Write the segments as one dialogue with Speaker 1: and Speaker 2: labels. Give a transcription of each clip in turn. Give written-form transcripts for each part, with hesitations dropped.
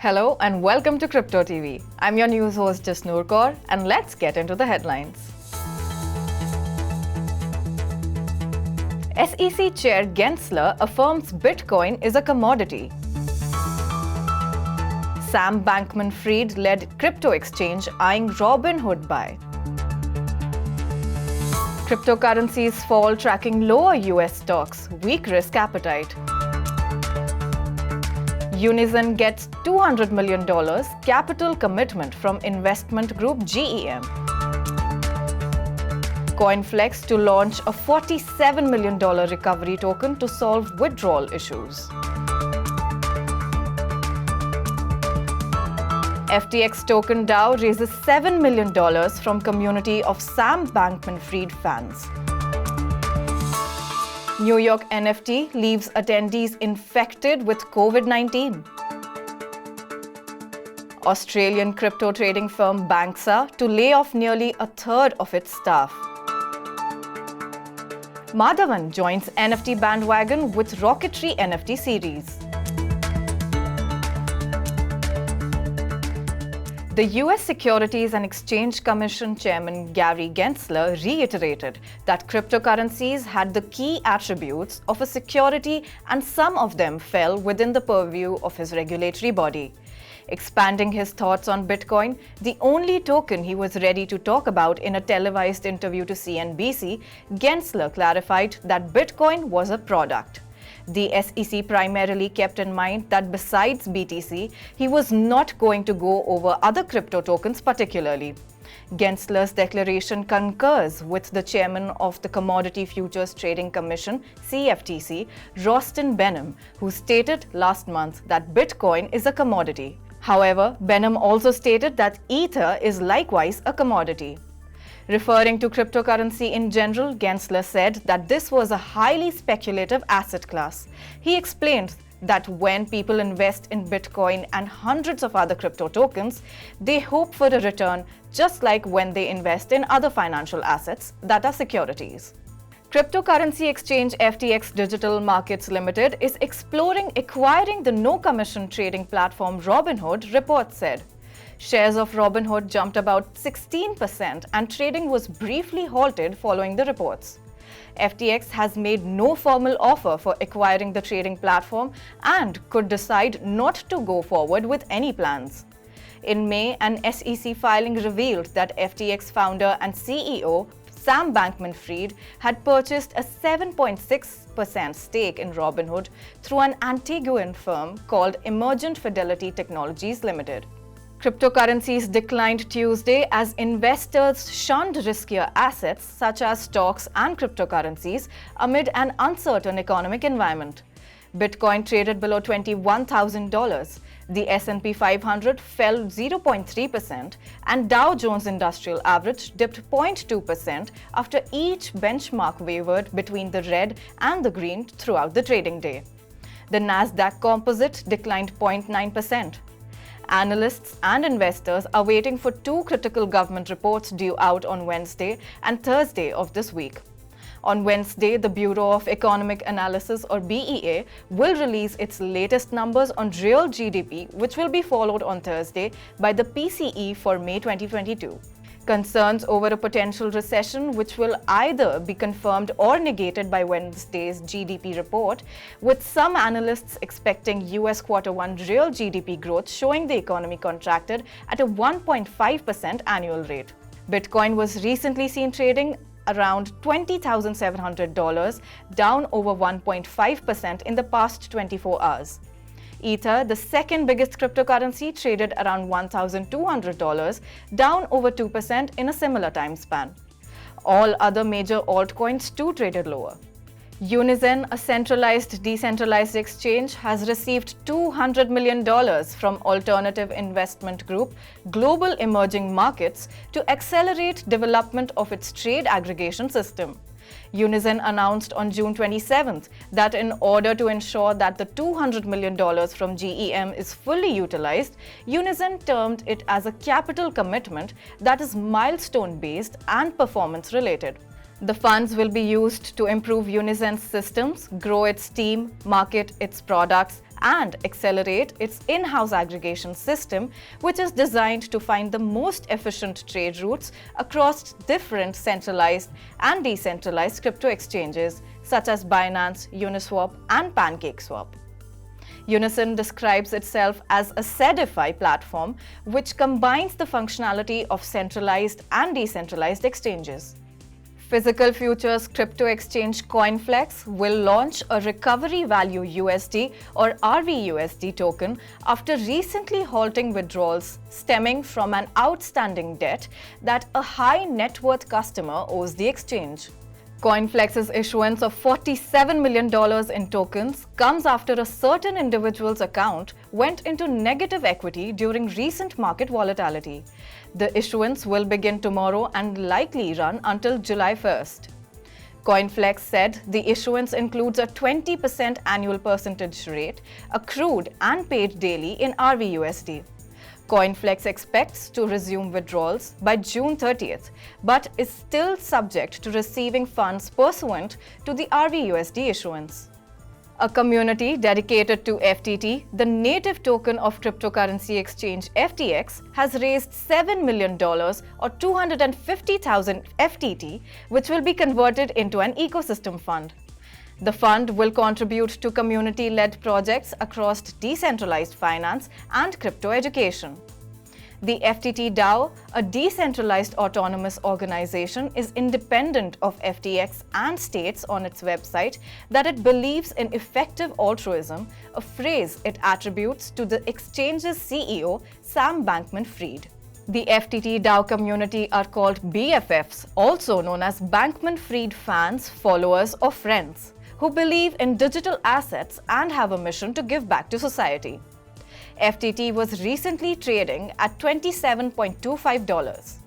Speaker 1: Hello and welcome to Crypto TV. I'm your news host Jasnoor Kaur and let's get into the headlines. SEC Chair Gensler affirms Bitcoin is a commodity. Sam Bankman-Fried led crypto exchange eyeing Robinhood buy. Cryptocurrencies fall tracking lower US stocks, weak risk appetite. Unizen gets $200 million capital commitment from investment group GEM. CoinFLEX to launch a $47 million recovery token to solve withdrawal issues. FTX token DAO raises $7 million from community of Sam Bankman-Fried fans. New York NFT leaves attendees infected with COVID-19. Australian crypto trading firm Banxa to lay off nearly a third of its staff. Madhavan joins NFT bandwagon with Rocketry NFT series. The US Securities and Exchange Commission Chairman Gary Gensler reiterated that cryptocurrencies had the key attributes of a security and some of them fell within the purview of his regulatory body. Expanding his thoughts on Bitcoin, the only token he was ready to talk about in a televised interview to CNBC, Gensler clarified that Bitcoin was a product. The SEC primarily kept in mind that besides BTC, he was not going to go over other crypto tokens particularly. Gensler's declaration concurs with the chairman of the Commodity Futures Trading Commission, CFTC, Rostin Behnam, who stated last month that Bitcoin is a commodity. However, Behnam also stated that Ether is likewise a commodity. Referring to cryptocurrency in general, Gensler said that this was a highly speculative asset class. He explained that when people invest in Bitcoin and hundreds of other crypto tokens, they hope for a return just like when they invest in other financial assets that are securities. Cryptocurrency exchange FTX Digital Markets Limited is exploring acquiring the no-commission trading platform Robinhood, reports said. Shares of Robinhood jumped about 16% and trading was briefly halted following the reports. FTX has made no formal offer for acquiring the trading platform and could decide not to go forward with any plans. In May, an SEC filing revealed that FTX founder and CEO Sam Bankman-Fried had purchased a 7.6% stake in Robinhood through an Antiguan firm called Emergent Fidelity Technologies Limited. Cryptocurrencies declined Tuesday as investors shunned riskier assets such as stocks and cryptocurrencies amid an uncertain economic environment. Bitcoin traded below $21,000. The S&P 500 fell 0.3% and Dow Jones Industrial Average dipped 0.2% after each benchmark wavered between the red and the green throughout the trading day. The Nasdaq Composite declined 0.9%. Analysts and investors are waiting for two critical government reports due out on Wednesday and Thursday of this week. On Wednesday, the Bureau of Economic Analysis or BEA will release its latest numbers on real GDP, which will be followed on Thursday by the PCE for May 2022. Concerns over a potential recession, which will either be confirmed or negated by Wednesday's GDP report, with some analysts expecting US Q1 real GDP growth showing the economy contracted at a 1.5% annual rate. Bitcoin was recently seen trading around $20,700, down over 1.5% in the past 24 hours. Ether, the second biggest cryptocurrency, traded around $1,200, down over 2% in a similar time span. All other major altcoins too traded lower. Unizen, a centralized decentralized exchange, has received $200 million from alternative investment group Global Emerging Markets to accelerate development of its trade aggregation system. Unizen announced on June 27th that in order to ensure that the $200 million from GEM is fully utilized, Unizen termed it as a capital commitment that is milestone-based and performance-related. The funds will be used to improve Unizen's systems, grow its team, market its products, and accelerate its in-house aggregation system, which is designed to find the most efficient trade routes across different centralized and decentralized crypto exchanges such as Binance, Uniswap, and PancakeSwap. Unizen describes itself as a CeDeFi platform which combines the functionality of centralized and decentralized exchanges. Physical futures crypto exchange CoinFLEX will launch a Recovery Value USD or RVUSD token after recently halting withdrawals stemming from an outstanding debt that a high net worth customer owes the exchange. CoinFLEX's issuance of $47 million in tokens comes after a certain individual's account went into negative equity during recent market volatility. The issuance will begin tomorrow and likely run until July 1st. CoinFLEX said the issuance includes a 20% annual percentage rate, accrued and paid daily in RVUSD. CoinFLEX expects to resume withdrawals by June 30th, but is still subject to receiving funds pursuant to the RVUSD issuance. A community dedicated to FTT, the native token of cryptocurrency exchange FTX, has raised $7 million or 250,000 FTT, which will be converted into an ecosystem fund. The fund will contribute to community-led projects across decentralized finance and crypto education. The FTT DAO, a decentralized autonomous organization, is independent of FTX and states on its website that it believes in effective altruism, a phrase it attributes to the exchange's CEO, Sam Bankman-Fried. The FTT DAO community are called BFFs, also known as Bankman-Fried fans, followers, or friends, who believe in digital assets and have a mission to give back to society. FTT was recently trading at $27.25.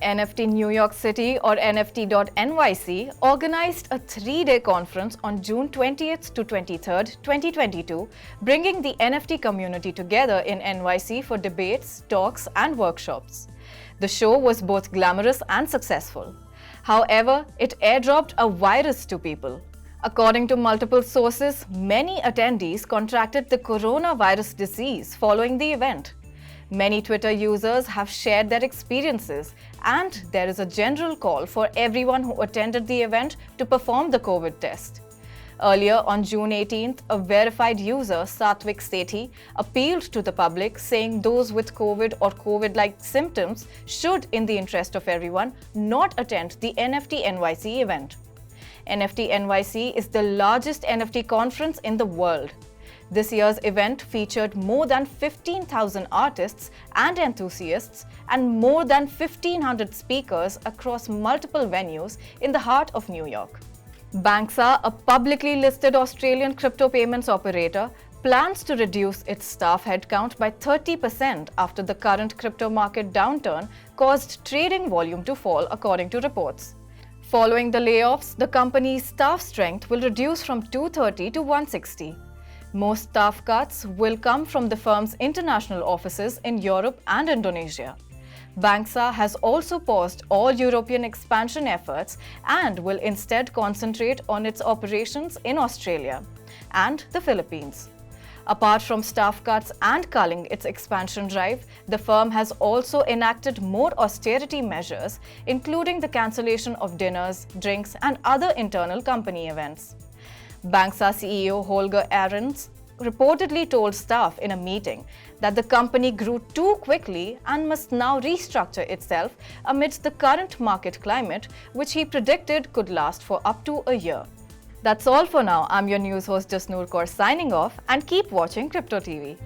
Speaker 1: NFT New York City, or NFT.NYC, organized a 3-day conference on June 20th to 23rd, 2022, bringing the NFT community together in NYC for debates, talks, and workshops. The show was both glamorous and successful. However, it airdropped a virus to people. According to multiple sources, many attendees contracted the coronavirus disease following the event. Many Twitter users have shared their experiences, and there is a general call for everyone who attended the event to perform the COVID test. Earlier on June 18th, a verified user, Satvik Sethi, appealed to the public, saying those with COVID or COVID-like symptoms should, in the interest of everyone, not attend the NFT NYC event. NFT NYC is the largest NFT conference in the world. This year's event featured more than 15,000 artists and enthusiasts and more than 1,500 speakers across multiple venues in the heart of New York. Banxa, a publicly listed Australian crypto payments operator, plans to reduce its staff headcount by 30% after the current crypto market downturn caused trading volume to fall, according to reports. Following the layoffs, the company's staff strength will reduce from 230 to 160. Most staff cuts will come from the firm's international offices in Europe and Indonesia. Banxa has also paused all European expansion efforts and will instead concentrate on its operations in Australia and the Philippines. Apart from staff cuts and culling its expansion drive, the firm has also enacted more austerity measures, including the cancellation of dinners, drinks, and other internal company events. Banxa CEO Holger Arends reportedly told staff in a meeting that the company grew too quickly and must now restructure itself amidst the current market climate, which he predicted could last for up to a year. That's all for now. I'm your news host Jasnoor Kaur signing off, and keep watching Crypto TV.